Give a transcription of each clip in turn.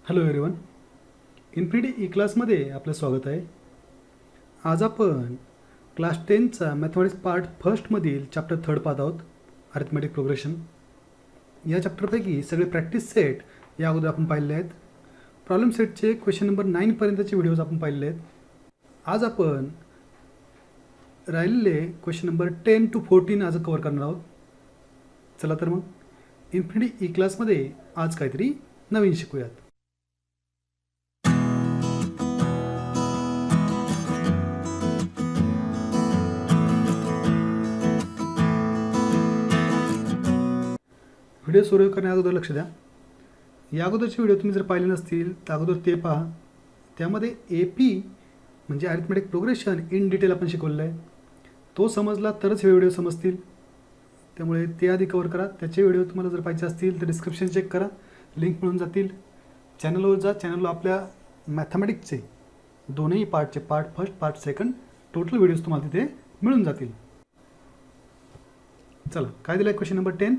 Hello everyone, infinity E क्लासमध्ये आपलं स्वागत आहे. आज आपण क्लास 10चा मॅथमॅटिक्स पार्ट फर्स्टमधील चॅप्टर 3 पाहत आहोत, अरिथमेटिक प्रोग्रेशन. या चॅप्टरपैकी सगळे प्रॅक्टिस सेट या अगोदर आपण पाहिलेले आहेत. प्रॉब्लेम सेटचे क्वेश्चन नंबर 9पर्यंतचे व्हिडिओज आपण पाहिलेले आहेत. आज आपण राहिलेले क्वेश्चन नंबर 10 to 14 आज कव्हर करणार आहोत. चला तर मग इन्फिनिटी ई क्लासमध्ये आज काहीतरी नवीन शिकूयात. व्हिडिओ सुरू करण्या अगोदर लक्ष द्या. या अगोदरचे व्हिडिओ तुम्ही जर पाहिले नसतील तर अगोदर ते पहा. त्यामध्ये AP म्हणजे अरिथमेटिक प्रोग्रेशन इन डिटेल आपण शिकवलेलं आहे. तो समजला तरच हे व्हिडिओ समजतील. त्यामुळे ते आधी कव्हर करा. त्याचे व्हिडिओ तुम्हाला जर पाहिजे असतील तर डिस्क्रिप्शन चेक करा, लिंक मिळून जातील. चॅनलवर जा. चॅनलला आपल्या मॅथमॅटिक्सचे दोन्ही पार्टचे, part first part second, total videos तुम्हाला तिथे मिळून जातील. चला, काय दिलं आहे question number 10.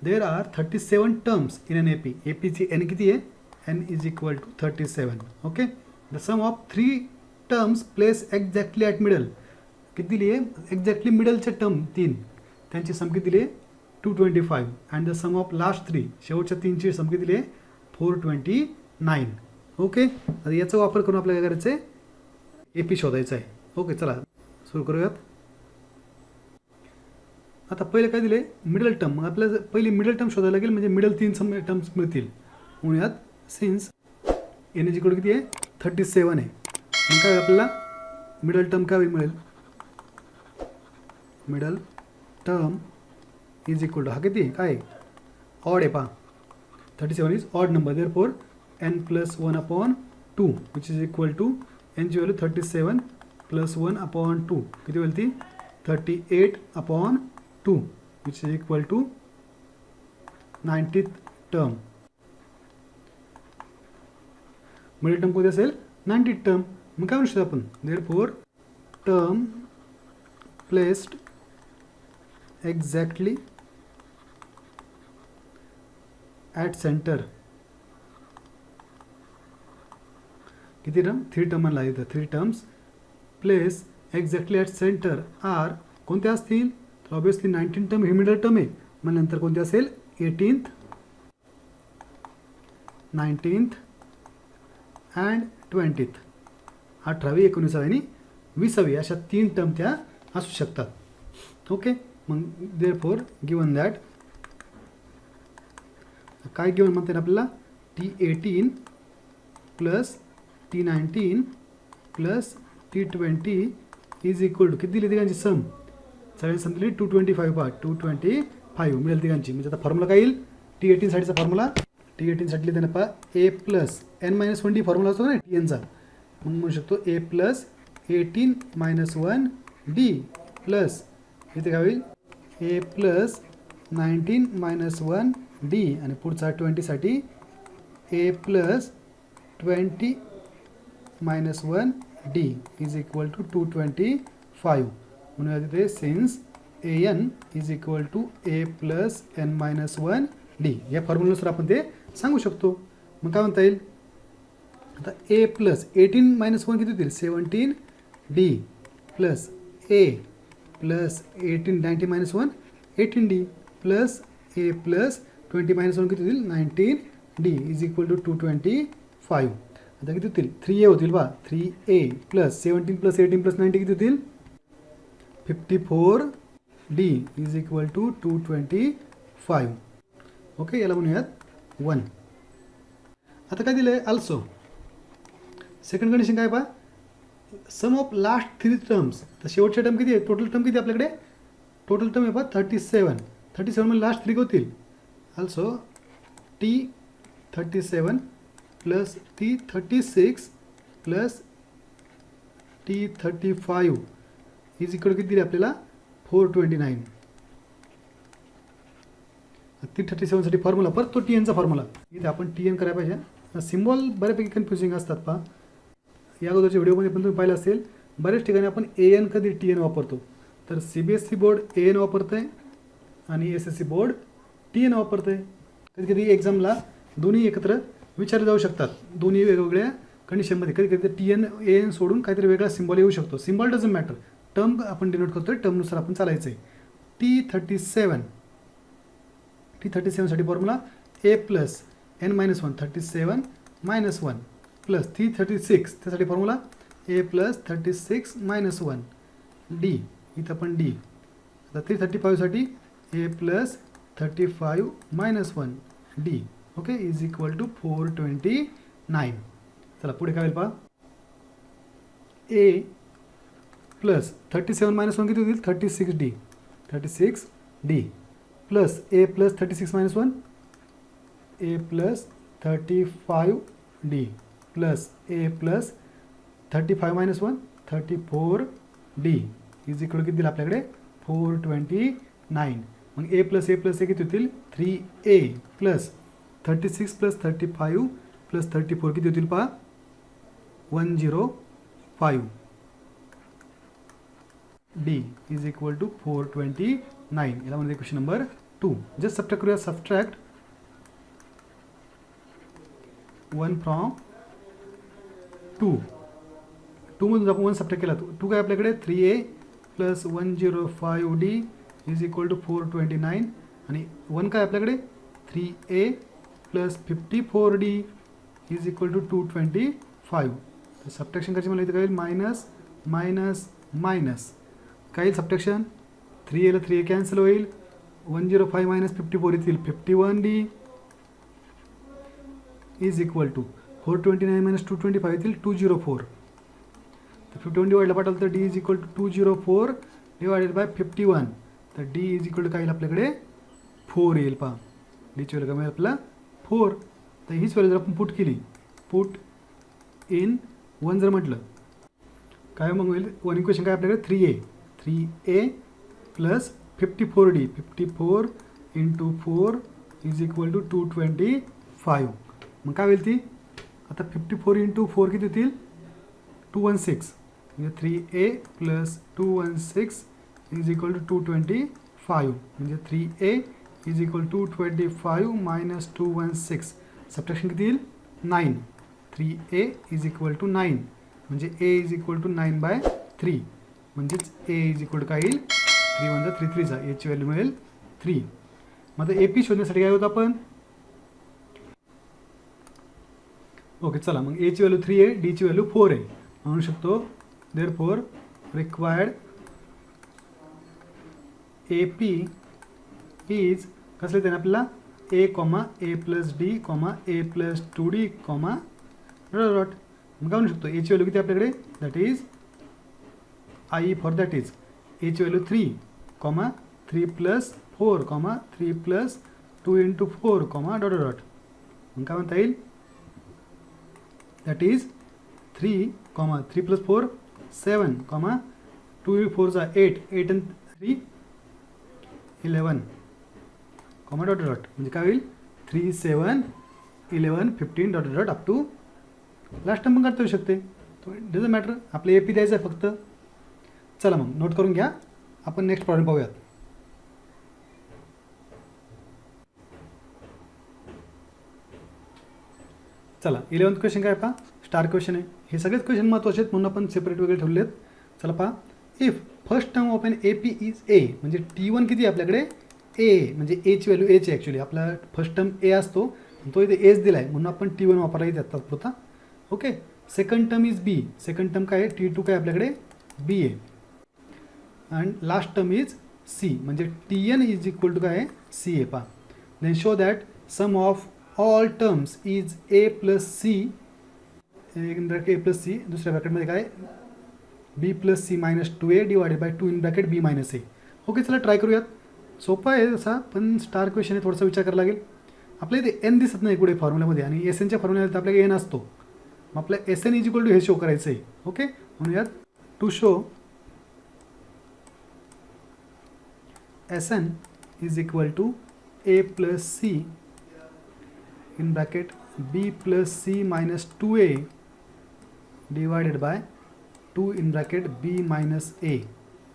There are 37 terms in an AP. AP ची n किती आहे? n is equal to 37. Okay. The sum of 3 terms placed exactly at middle. किती दिली आहे? एक्झॅक्टली मिडलचे टर्म 3, त्यांची सम किती दिली आहे? 225. And the sum of last 3, शेवटच्या 3ची सम किती दिली आहे? 429. ओके. आता याचा वापर करून आपल्याला काय करायचं आहे? AP शोधायचं आहे. ओके, चला सुरू करूयात. आता पहिले काय दिले? Middle term. मग आपल्याला पहिली मिडल टर्म शोधायला लागेल, म्हणजे मिडल 3 टर्म्स मिळतील. म्हणून यात सिन्स एन इज इक्वल किती आहे? 37 आहे. मग काय आपल्याला मिडल टर्म काय मिळेल? Middle term is equal to, हा किती आहे? काय ऑड आहे पहा. 37 is odd number. Therefore n + 1/2 which is equal to n ची व्हॅल्यू 37 + 1/2 किती होईल ती? 38/2 which is equal to 90th term. Middle term कोणती असेल? 90th term. मग काय म्हणू शकतो आपण? therefore term placed exactly at center. किती टर्म? 3 टर्म म्हणला इथं. 3 terms place exactly at centre are कोणत्या असतील? तर ऑब्वियसली 19 टर्म ही मिडल टर्म आहे. मग नंतर कोणती असेल? 18th, 19th and 20th. 18वी, 19वी आणि 20वी अशा 3 टर्म त्या असू शकतात. ओके. मग देअरफॉर गिवन दॅट, काय गिवन म्हणते ना आपल्याला? T18 + T19 + T20 is equal to किती दिली तिघांची सम? सगळ्यांची सम दिली 225 पहा. 225 मिळेल तिघांची. म्हणजे आता फॉर्म्युला काय येईल? T18 साठीचा फॉर्म्युला, T18 साठी लिहिताना पहा A + n-1D फॉर्म्युला असतो ना TNचा. मग म्हणू शकतो A + 18 - 1D प्लस इथे काय होईल? A + 19 - 1D आणि पुढचा 20 साठी A + 20 - 1D is equal to 225. म्हणून तिथे since an is equal to A + n-1D या फॉर्म्युलानुसार आपण ते सांगू शकतो. मग काय म्हणता येईल? आता A + 18 - 1 किती होतील? 17D plus A + 18 90 - 1 18D plus A + 20 - 1 किती होतील? 19D is equal to 225. आता किती होतील? 3A होतील बा. 3A + 17 + 18 + 90 किती होतील? 54D is equal to 225. Okay. याला म्हणूयात 1. आता काय दिलं आहे? ऑल्सो सेकंड कंडिशन काय पहा? सम ऑफ लास्ट 3 टर्म्स. तर शेवटच्या टर्म किती आहे? टोटल टर्म किती आपल्याकडे? टोटल टर्म आहे पहा 37. 37 मध्ये लास्ट 3 होतील. Also T37 + T36 + T35 is equal किती दिली आपल्याला? 429. T37 साठी फॉर्म्युला, परत तो TNचा फॉर्म्युला. इथे आपण TN करायला पाहिजे. सिम्बॉल बऱ्यापैकी कन्फ्युजिंग असतात पहा. या अगोदरच्या व्हिडिओमध्ये पण तुम्ही पाहिलं असेल, बऱ्याच ठिकाणी आपण AN कधी TN वापरतो. तर CBSE बोर्ड AN वापरतं आहे आणि SSC बोर्ड TN वापरतं आहे. कधी कधी एक्झामला दोन्ही एकत्र विचारले जाऊ शकतात दोन्ही वेगवेगळ्या कंडिशनमध्ये. कधी कधी टी एन ए एन सोडून काहीतरी वेगळा सिम्बॉल येऊ शकतो. सिम्बॉल डझंट मॅटर, टर्म आपण डिनोट करतो आहे, टर्मनुसार आपण चालायचं आहे. T37साठी formula a plus N minus 1 37 minus 1 plus T36 त्यासाठी formula a plus 36 minus 1 d, इथं पण डी. आता 335साठी a plus 35 minus 1 d. Okay, is equal to 429. चला पुढे काय होईल पहा. ए प्लस 37 मायनस 1 किती होतील 36 D plus A plus 36 minus 1 A plus 35 D plus A plus 35 minus 1 34 D is equal किती दिलं आपल्याकडे 429. मग ए प्लस ए किती होतील 3a प्लस 36 प्लस 35 प्लस 34 किती होतील पहा 105 डी इज इक्वल टू 429. याला म्हणजे क्वेश्चन नंबर 2. जस्ट सबट्रॅक्ट करूया. सबट्रॅक्ट 1 फ्रॉम 2 मधून आपण 1 सबट्रॅक्ट केला 2 काय आपल्याकडे 3a plus 105 D is equal to 429 आणि 1 काय आपल्याकडे 3a plus 54 D is equal to 225. तर सबट्रॅक्शन करायची मला इथे काय होईल मायनस मायनस मायनस काय येईल सबट्रॅक्शन 3a 3a कॅन्सल होईल 105 मायनस 54 येतील 51 D is equal to 429 minus 225 येतील 204. तर 51 डिवाइडला पाठवलं तर D is equal to 204 divided by 51. तर डी इज इक्वल टू काय येईल आपल्याकडे 4 येईल पहा. डीची व्हॅल्यू काय मिळेल आपल्याला 4. तर हीच व्हॅल्यू जर आपण पुट केली पुट इन 1 जर म्हटलं काय मग होईल 1 इक्वेशन काय आपल्याकडे 3a plus 54 D 54 into 4 is equal to 225. मग काय होईल ती आता 54 इंटू 4 किती होतील 216 म्हणजे 3a plus 216 is equal to 225 म्हणजे 3a is equal to 225 minus 216. Subtraction किती येईल 9. 3a इज इक्वल टू 9 म्हणजे a इज इक्वल टू 9/3 म्हणजेच a इज इक्वल टू काय येईल 3 1 3 3 जा याची व्हॅल्यू मिळेल 3. मग आता AP शोधण्यासाठी काय होतं आपण ओके चला मग एची व्हॅल्यू 3 आहे डीची व्हॅल्यू 4 आहे म्हणू शकतो देअरफॉर रिक्वायर्ड AP इज कसं येते आपल्याला a plus d a plus 2d dot. मग काय म्हणू शकतो एची व्हॅल्यू किती आपल्याकडे that is I for that is एची value 3 plus 4 3 plus 2 into 4 dot dot. मग काय म्हणता येईल दॅट इज 3 प्लस 4 7 2 4 जा 8 and 3 11 डॉट डॉट म्हणजे काय होईल 3 7 11 15 dot dot up to last term पण करता येऊ शकते. डझंट मॅटर आपलं AP द्यायचं आहे फक्त. चला मग नोट करून घ्या. आपण नेक्स्ट प्रॉब्लेम पाहूयात. चला 11th क्वेश्चन काय पहा स्टार क्वेश्चन आहे. हे सगळेच क्वेश्चन महत्त्वाचे आहेत म्हणून आपण सेपरेट वगैरे ठेवले आहेत. चला पहा if first term of an AP is a म्हणजे T1 किती आपल्याकडे a म्हणजे एची व्हॅल्यू एच आहे ॲक्च्युली आपला फर्स्ट टर्म a असतो तो इथे एच दिला आहे म्हणून आपण T1 वापरायला येतात तात्पुरता. Okay second term is b second term काय आहे T2 काय आपल्याकडे b आहे and last term is c म्हणजे Tn इज इक्वल टू काय आहे c आहे पहा. Then show that sum of all terms is a plus c in bracket a plus c दुसऱ्या ब्रॅकेटमध्ये काय b plus c minus 2a divided by 2 in bracket b minus a. Okay चला try करूयात. सोपा आहे जसा पण स्टार क्वेश्चन आहे थोडासा विचार करावा लागेल. आपल्या इथे n दिसत नाही पुढे फॉर्म्युल्यामध्ये आणि SNच्या फॉर्म्युल्यामध्ये आपल्याकडे n असतो. मग आपल्या SN इज इक्वल टू हे शो करायचं आहे. ओके म्हणूयात to show SN is equal to a plus c in bracket b plus c minus 2a divided by 2 in bracket b minus a.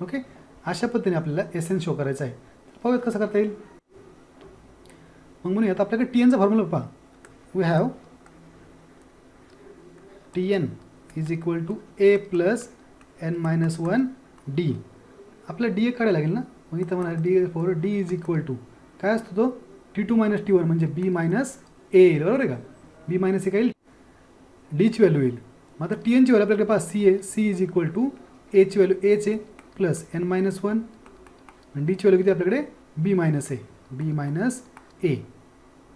Okay अशा पद्धतीने आपल्याला SN शो करायचा आहे. पाहूयात कसं करता येईल. मग म्हणूयात आपल्याकडे TNचा फॉर्म्युला पहा we have Tn is equal to A plus N minus one D. आपल्याला डी ए काढायला लागेल ना, मग इथं म्हणा D for D is equal to काय असतो तो T2 मायनस T1 म्हणजे बी मायनस ए येईल, बरोबर आहे का. बी मायनस ए काय येईल, डीची व्हॅल्यू येईल. मग आता टी एनची व्हॅल्यू आपल्याकडे पहा सी आहे, सी इज इक्वल टू एची व्हॅल्यू एच आहे प्लस एन मायनस वन आणि डीची व्हॅल्यू किती आपल्याकडे बी minus A, B minus a.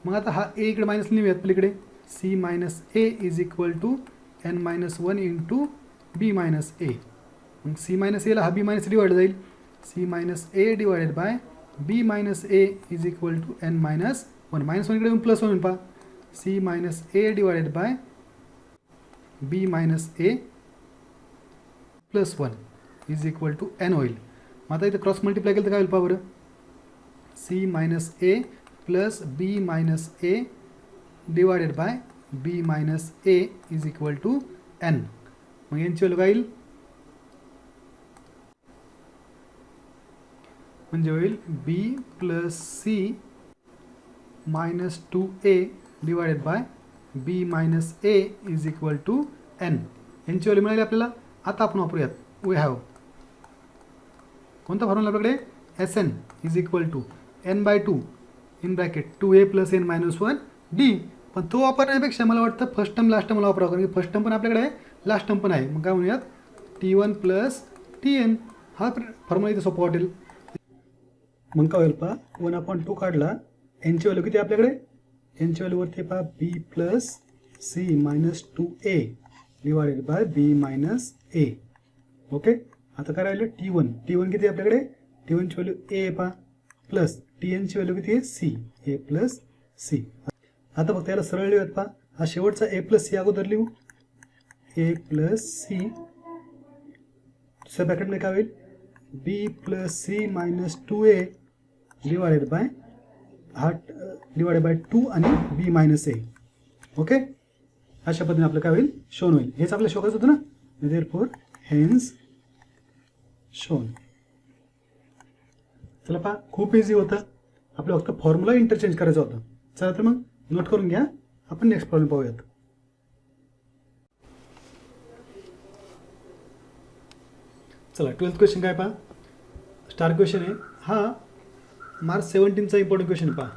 मग आता हा ए इकडे मायनस लिहूयात पलीकडे, c minus a is equal to n minus one into b minus a. मग सी मायनस एला हा बी मायनस डिवाइड जाईल, c minus a divided by b minus a is equal to n minus one. Minus one इकडे येऊन plus one पहा, c minus a divided by b minus a plus one is equal to n होईल. मग आता इथे cross multiply केलं तर काय होईल पहा बरं, c minus a plus b minus a divided by b minus a is equal to n. मग यांची व्हॅल्यू काय येईल, म्हणजे होईल b plus c minus two a divided by b minus a is equal to n. यांची value मिळाली आपल्याला. आता आपण वापरूयात, वी हॅव कोणता फॉर्म्युला आपल्याकडे, s n is equal to n by two in bracket two A plus N minus one D. पण तो वापरण्यापेक्षा मला वाटतं फर्स्ट टर्म लास्ट टर्मला वापरावं, कारण की फर्स्ट टर्म पण आपल्याकडे आहे, लास्ट टर्म पण आहे. मग काय म्हणूयात, T1 प्लस TN हा फॉर्म्युला इथे सोपा वाटेल. मग काय होईल पहा, 1/2 काढला, एनची व्हॅल्यू किती आपल्याकडे, एनची व्हॅल्यूवरती पहा b plus c minus two a divided by b minus a. Okay, आता काय राहिलं T1, T1 किती आहे आपल्याकडे, T1ची व्हॅल्यू ए पहा प्लस TNची व्हॅल्यू किती आहे सी, ए प्लस सी. आता फक्त याला सरळ लिहूयात पहा, हा शेवटचा ए प्लस सी अगोदर लिहू, ए प्लस सी. दुसऱ्या ब्रॅकेटमध्ये काय होईल, b plus c minus two a divided by हा डिवायडेड बाय टू आणि बी मायनस ए. ओके, अशा पद्धतीने आपलं काय होईल, शोन होईल. हेच आपल्याला शो करायचं होतं ना, देअरफॉर हेन्स शोन. चला पहा, खूप इझी होतं, आपलं फक्त फॉर्म्युला इंटरचेंज करायचा होता. चला तर मग नोट करून घ्या, आपण नेक्स्ट प्रॉब्लेम पाहूयात. चला 12th क्वेश्चन काय पहा, स्टार क्वेश्चन आहे हा. मार्च 17चा इम्पॉर्टंट क्वेश्चन आहे पहा,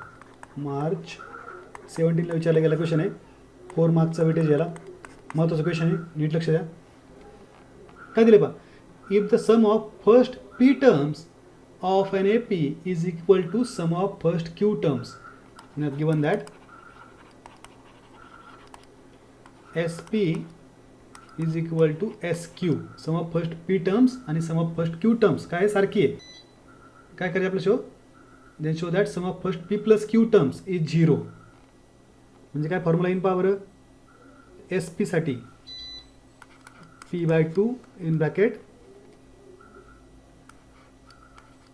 मार्च 17ला विचारला गेला क्वेश्चन आहे, 4 मार्क्सचा वेटेज याला, महत्त्वाचा क्वेश्चन आहे, नीट लक्ष द्या. काय दिले पहा, if the sum of first P terms of an A P is equal to sum of first Q terms, given that S P is equal to S Q. Sum of first P terms आणि sum of first Q terms काय सारखी आहे. काय करायचं आपलं show, then show that sum of first P plus Q terms is 0. म्हणजे काय formula in power, S P साठी P by two in bracket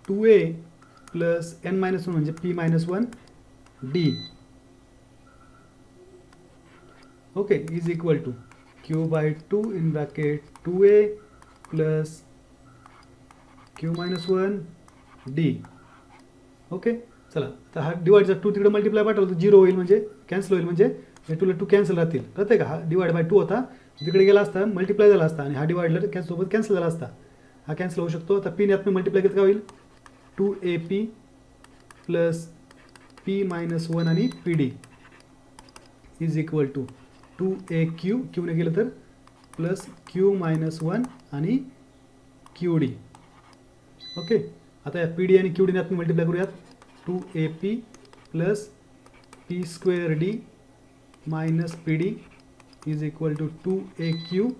2a plus N minus one म्हणजे p minus one d. Okay, is equal to q by 2 in bracket 2a plus q minus 1 d. Okay, चला तर हा divide जर 2 तिकडे multiply पाठवलं तर 0 होईल, म्हणजे कॅन्सल होईल, म्हणजे हे 2 ला 2 कॅन्सल राहतील. कळतंय का, हा डिवाइड बाय 2 होता, तिकडे गेला असता मल्टिप्लाय झाला असता आणि हा डिवाइडला सोबत कॅन्सल झाला असता, हा कॅन्सल होऊ शकतो. आता पी ने आपण मल्टिप्लाय केलं काय होईल, 2AP plus p minus one आणि p d is equal to 2AQ, q ने केलं तर प्लस क्यू मायनस वन आणि क्यू डी. ओके, आता या पी डी आणि क्यू डीने आपण मल्टिप्लाय करूयात, 2AP plus p square D minus p d is equal to 2AQ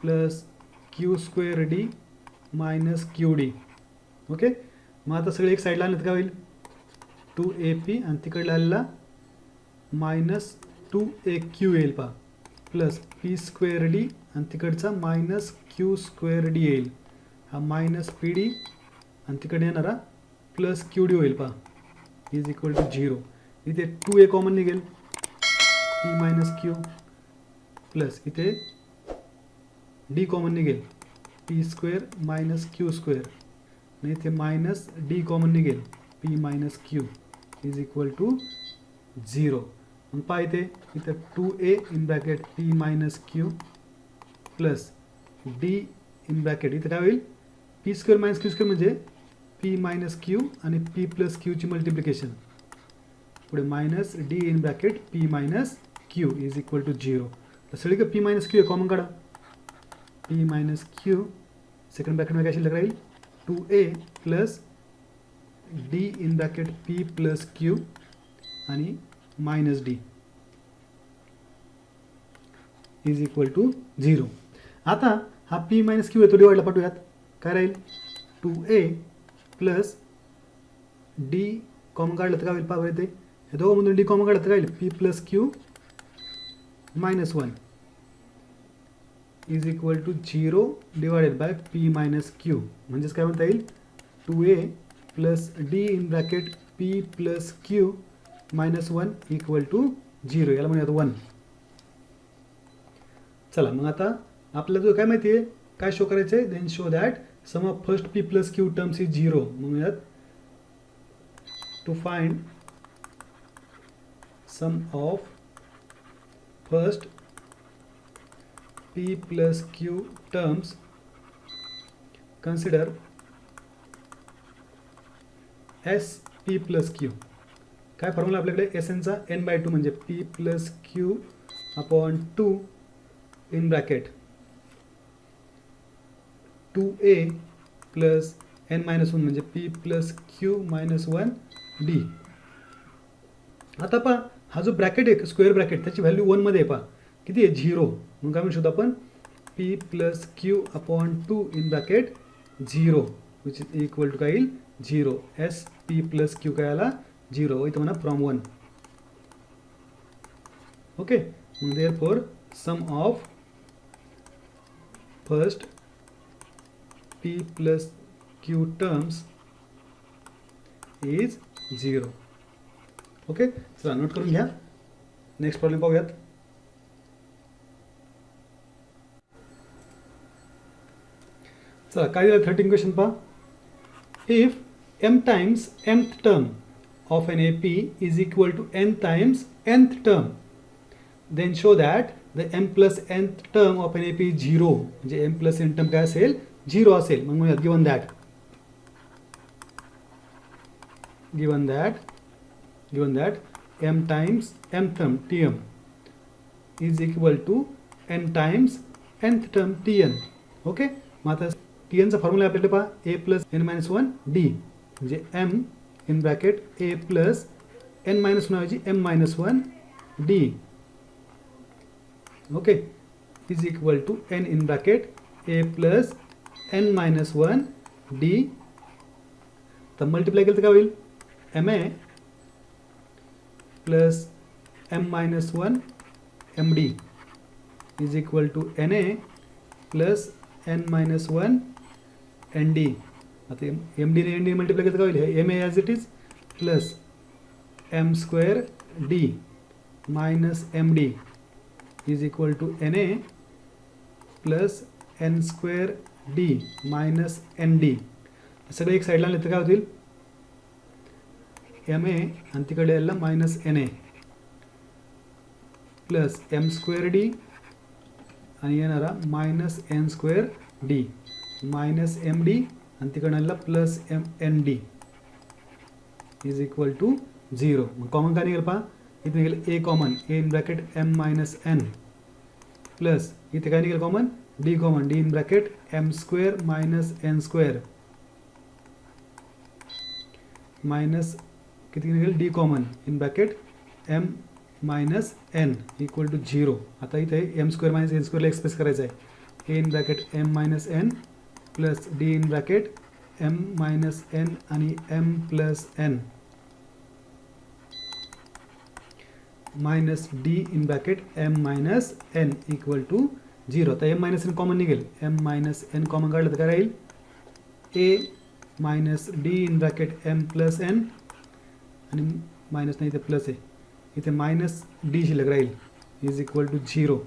plus q square D minus q d. Okay, मग आता सगळे एक साईडला आणलं तर काय होईल, 2AP आणि तिकडला आलेला मायनस 2AQ येईल पहा, प्लस पी स्क्वेअर डी आणि तिकडचा मायनस क्यू स्क्वेअर डी येईल, हा मायनस पी डी आणि तिकडे येणारा प्लस क्यू डी होईल पहा, इज इक्वल टू 0. इथे 2a कॉमन निघेल, पी मायनस क्यू प्लस इथे डी कॉमन निघेल, P square minus Q square आणि इथे मायनस डी कॉमन निघेल, P minus Q is equal to 0. मग पहा इथे 2a in bracket p minus Q plus d in bracket इथे काय होईल p square minus Q square म्हणजे p मायनस क्यू आणि p प्लस क्यूची मल्टिप्लिकेशन पुढे minus d in bracket p minus Q is equal to 0. तर सगळीकडे p minus q common काढा p मायनस क्यू सेकंड ब्रॅकेटमध्ये काय शिल्लक राहील 2a plus d in bracket p plus q आणि minus d is equal to 0. आता हा p मायनस क्यू आहे तो डिवाइडला पाठवूयात काय राहील 2a प्लस d कॉमन काढलं तर काय होईल पहा इथे हे दोघांमधून d कॉमन काढलं तर काय होईल p plus Q minus 1 is equal to 0 divided by p minus Q म्हणजेच काय म्हणता येईल 2a plus d in bracket p plus Q minus 1 equal to 0 याला म्हणूयात 1. चला मग आता आपल्याला जो काय माहिती आहे काय शो करायचं आहे then show that sum of first p plus Q terms is 0 म्हणूयात to find sum of first p plus Q terms consider s p plus Q काय फॉर्म्युला आपल्याकडे एस एनचा n/2 म्हणजे p plus Q upon 2 in bracket 2a plus n-1 म्हणजे p plus Q minus 1 d. आता पहा हा जो bracket आहे स्क्वेअर ब्रॅकेट त्याची व्हॅल्यू 1 मध्ये आहे पहा किती आहे 0 मग काय म्हणू शकतो आपण p plus Q upon 2 in bracket 0 which is equal to काय येईल 0 s p प्लस क्यू काय आला 0 इथं म्हणा फ्रॉम 1. ओके मग therefore sum of first p plus Q terms is 0. Okay चला नोट करून घ्या नेक्स्ट प्रॉब्लेम पाहूयात. चला काय दिलं 13 क्वेश्चन पहा if m times mth term of an AP is equal to n times nth term then show that the m plus nth term of an AP is 0 म्हणजे m plus n term काय असेल 0 असेल मग म्हणूयात given that m times m term tm is equal to n times nth term tn. Okay मग आता tn चा formula आपल्याकडे पहा a plus n-1 d म्हणजे m in bracket a plus n-1 ऐवजी m-1 d okay is equal to n in bracket a plus n-1 d. तर multiply केलं तर काय होईल ma plus m-1 md is equal to na plus n-1 nd. आता M D ने N D multiply केलं काय होईल M A as it is plus M square D minus M D is equal to N A plus N square D minus N D. सगळं एक साईडला आणलं तर काय होतील एम ए आणि तिकडे यायला मायनस एन ए प्लस एम स्क्वेअर डी आणि येणारा minus n square D minus M d आणि तिकडनं plus m n d is equal to 0. मग कॉमन काय निघेल पहा इथे निघेल a common a in bracket m minus n plus इथे काय निघेल common d common d in bracket m square minus n square minus किती निघेल d common in bracket m minus n equal to 0. आता इथे एम स्क्वेअर मायनस एन स्क्वेअरला express करायचं आहे a in bracket m minus n plus d in bracket m minus n आणि m plus N minus d in bracket m minus n equal to 0. आता m minus n common निघेल m minus n common काढलं तर काय राहील a minus d in bracket m plus n आणि minus नाही इथे प्लस आहे इथे मायनस डी शिल्लक राहील इज इक्वल टू 0.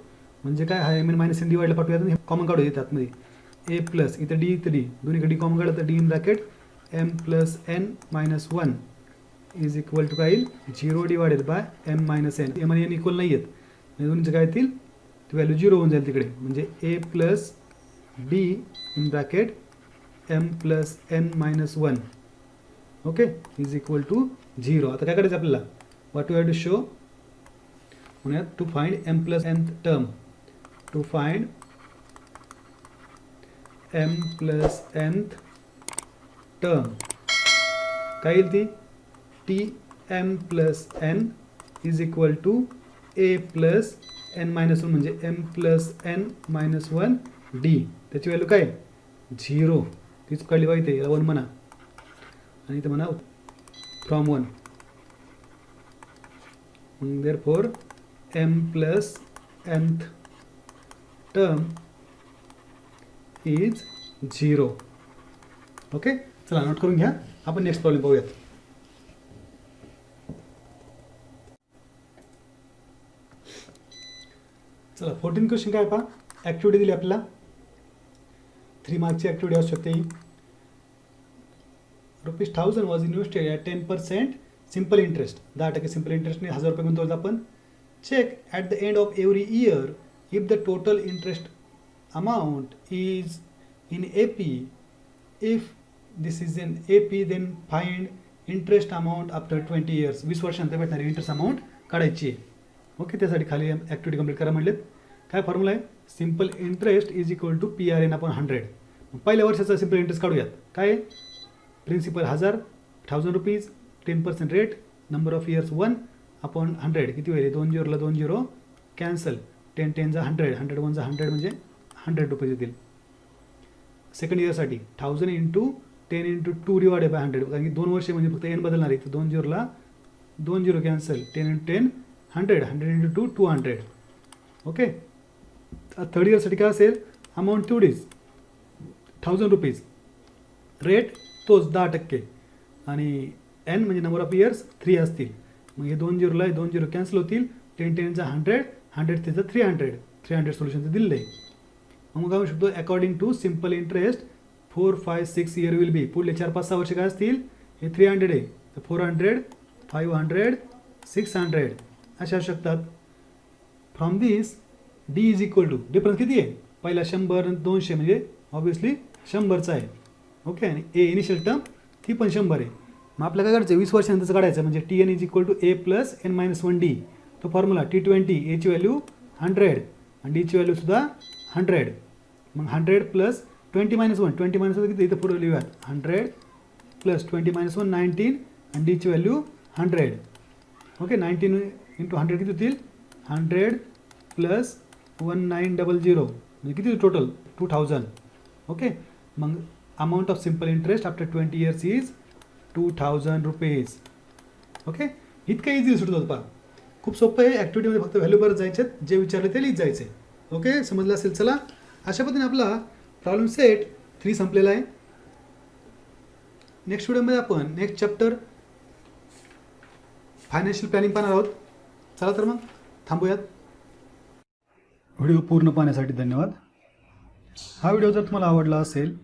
म्हणजे काय हा एम एन मायनस एन डिवाइडला पाठवूया कॉमन काढू येतात आतमध्ये ए प्लस इथं डी इथं डी दोन्हीकडे डी कॉमन काढलं तर d in bracket m plus N minus 1 is equal to काय येईल 0 divided by m minus n. M आणि एन इक्वल नाही आहेत म्हणजे दोन्हीचं काय येतील ती व्हॅल्यू 0 होऊन जाईल तिकडे. म्हणजे a plus d in bracket m plus N minus 1 okay is equal to 0. आता काय करायचं आपल्याला what you have to show म्हणूयात to find m plus n term. To find m plus nth term काय येईल ती t m plus n is equal to A plus N minus 1 म्हणजे m plus N minus 1 d. त्याची value काय 0 तीच काढली पाहिजे याला 1 म्हणा आणि इथं म्हणा फ्रॉम 1 मग therefore M plus nth term is 0. Okay चला नोट करून घ्या. आपण नेक्स्ट प्रॉब्लेम पाहूयात. चला 14 क्वेश्चन काय पहा. ॲक्टिव्हिटी दिली आपल्याला 3 मार्कची ॲक्टिव्हिटी असू शकते. ₹1000 was invested at 10% simple interest. 10% simple इंटरेस्टने 1000 रुपये गुंतवले आपण. Check at the end of every year if the total interest amount is in AP. If this is in AP then find interest amount after 20 years. 20 वर्षांनंतर भेटणारी interest amount काढायची आहे. Okay त्यासाठी खाली activity complete करा म्हटलेत. काय formula आहे simple interest is equal to PRN upon 100. पहिल्या वर्षाचा सिम्पल इंटरेस्ट काढूयात. काय principal 1000 rupees 10% rate number of years 1 upon 100 किती होईल 2 0ला 2 0 कॅन्सल 10 10 जा 100 100 1 जा 100 म्हणजे 100 रुपये येतील. सेकंड इयरसाठी 1000 इंटू 10 इंटू 2 डिवायडेड बाय 100 कारण की 2 वर्षे म्हणजे फक्त एन बदलणार आहे. तर 2 0ला 2 0 cancel 10 into 10 100 100 into 2 200 okay. Third इयरसाठी काय असेल अमाऊंट तेवढीच 1000 रुपीज रेट तोच 10% आणि एन म्हणजे नंबर ऑफ इयर्स 3 असतील. मग हे 2 0ला 2 0 कॅन्सल होतील 10 10 चा 100 100 त्याचा 300 सोल्युशनचं दिलेलं आहे. मग काय म्हणू शकतो according to simple interest 4 5 6 year will be. पुढले 4 5 6 वर्ष काय असतील हे 300 आहे तर 400 500 600 असे असू शकतात. From this D is equal to difference किती आहे पहिला 100 200 म्हणजे ऑब्विसली 100चा आहे ओके. आणि ए इनिशियल टर्म ती पण 100 आहे. मग आपल्याला काय करायचं 20 वर्षानंतरचं काढायचं म्हणजे TN is equal to A plus N minus 1 D. तो फॉर्म्युला T20 एची व्हॅल्यू 100 आणि डीची व्हॅल्यू सुद्धा 100. मग 100 प्लस 20 मायनस 1 20 मायनस 1 किती इथं पुढे लिहूयात 100 प्लस 20 मायनस 1 19 आणि डीची व्हॅल्यू 100 ओके. 19 इंटू 100 किती होतील 100 प्लस 1900 म्हणजे किती टोटल 2000 ओके. मग amount of simple interest after 20 years is 2000 rupees okay. इतकं इझी सुटत होतं पहा. खूप सोपं आहे. ॲक्टिव्हिटीमध्ये फक्त व्हॅल्यू बरं जायचे जे विचारले ते लिहित जायचे ओके. समजलं असेल. चला अशा पद्धतीने आपला प्रॉब्लेम सेट 3 संपलेला आहे. नेक्स्ट व्हिडिओमध्ये आपण नेक्स्ट चॅप्टर फायनान्शियल प्लॅनिंग पाहणार आहोत. चला तर मग थांबूयात. व्हिडिओ पूर्ण पाहण्यासाठी धन्यवाद. हा व्हिडिओ जर तुम्हाला आवडला असेल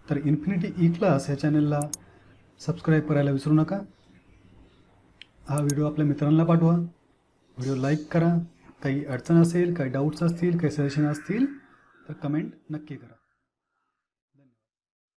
तर इन्फिनिटी ई क्लास या चॅनलला सबस्क्राईब करायला विसरू नका. हा व्हिडिओ आपल्या मित्रांना पाठवा. व्हिडिओ लाईक करा. काही अडचण असेल काही डाऊट्स असतील काही सजेशन असतील तर कमेंट नक्की करा.